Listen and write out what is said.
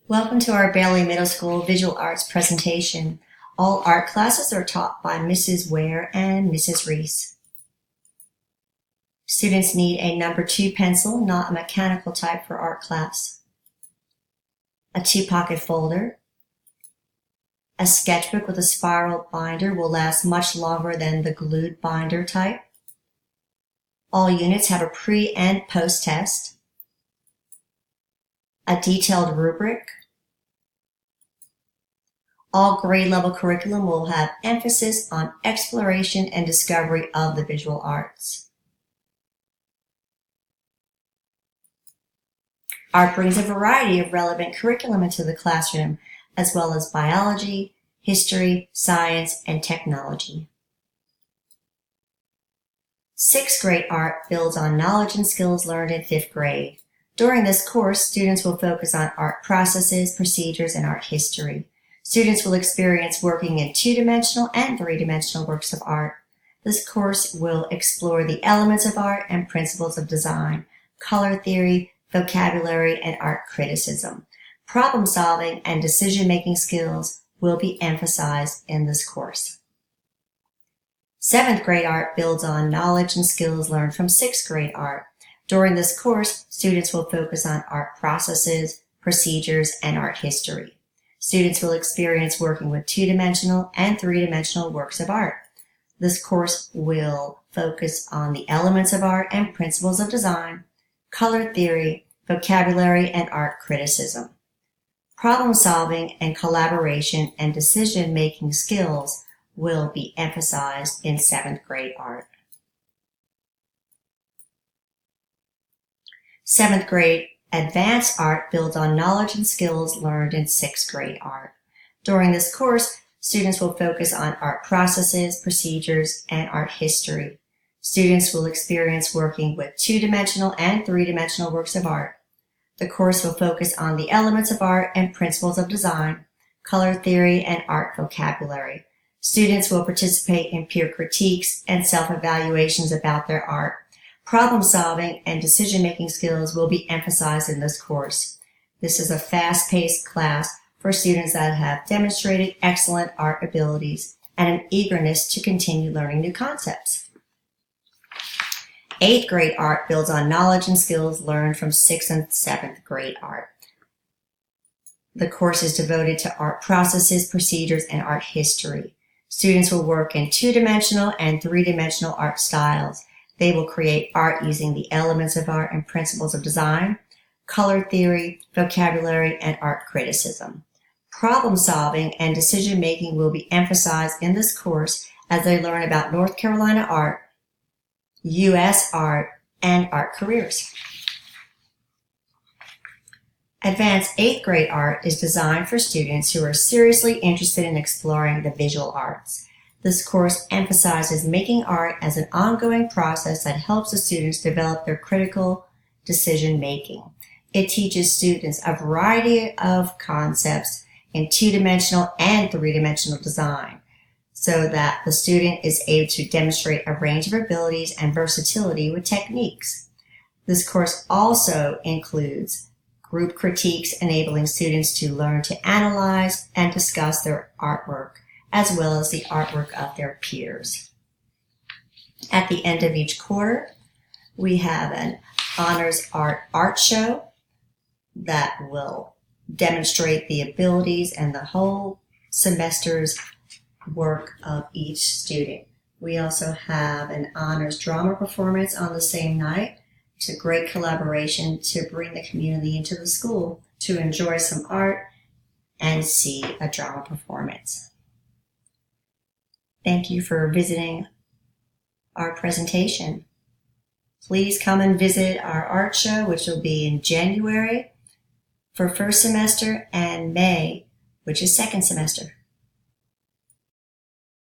Welcome to our Bailey Middle School Visual Arts presentation. All art classes are taught by Mrs. Ware and Mrs. Reese. Students need a number 2 pencil, not a mechanical type for art class, a 2-pocket folder, a sketchbook with a spiral binder will last much longer than the glued binder type. All units have a pre- and post-test, a detailed rubric. All grade level curriculum will have emphasis on exploration and discovery of the visual arts. Art brings a variety of relevant curriculum into the classroom, as well as biology, history, science, and technology. 6th grade art builds on knowledge and skills learned in 5th grade. During this course, students will focus on art processes, procedures, and art history. Students will experience working in 2-dimensional and 3-dimensional works of art. This course will explore the elements of art and principles of design, color theory, vocabulary, and art criticism. Problem solving and decision-making skills will be emphasized in this course. 7th grade art builds on knowledge and skills learned from 6th grade art. During this course, students will focus on art processes, procedures, and art history. Students will experience working with 2-dimensional and 3-dimensional works of art. This course will focus on the elements of art and principles of design, color theory, vocabulary, and art criticism. Problem solving and collaboration and decision-making skills will be emphasized in 7th grade art. 7th grade advanced art builds on knowledge and skills learned in 6th grade art. During this course, students will focus on art processes, procedures, and art history. Students will experience working with 2-dimensional and 3-dimensional works of art. The course will focus on the elements of art and principles of design, color theory, and art vocabulary. Students will participate in peer critiques and self-evaluations about their art. Problem solving and decision-making skills will be emphasized in this course. This is a fast-paced class for students that have demonstrated excellent art abilities and an eagerness to continue learning new concepts. 8th grade art builds on knowledge and skills learned from 6th and 7th grade art. The course is devoted to art processes, procedures, and art history. Students will work in 2-dimensional and 3-dimensional art styles. They will create art using the elements of art and principles of design, color theory, vocabulary, and art criticism. Problem solving and decision making will be emphasized in this course as they learn about North Carolina art, U.S. art, and art careers. Advanced 8th grade art is designed for students who are seriously interested in exploring the visual arts. This course emphasizes making art as an ongoing process that helps the students develop their critical decision making. It teaches students a variety of concepts in 2-dimensional and 3-dimensional design so that the student is able to demonstrate a range of abilities and versatility with techniques. This course also includes group critiques, enabling students to learn to analyze and discuss their artwork, as well as the artwork of their peers. At the end of each quarter, we have an honors art show that will demonstrate the abilities and the whole semester's work of each student. We also have an honors drama performance on the same night. It's a great collaboration to bring the community into the school to enjoy some art and see a drama performance. Thank you for visiting our presentation. Please come and visit our art show, which will be in January for first semester and May, which is second semester.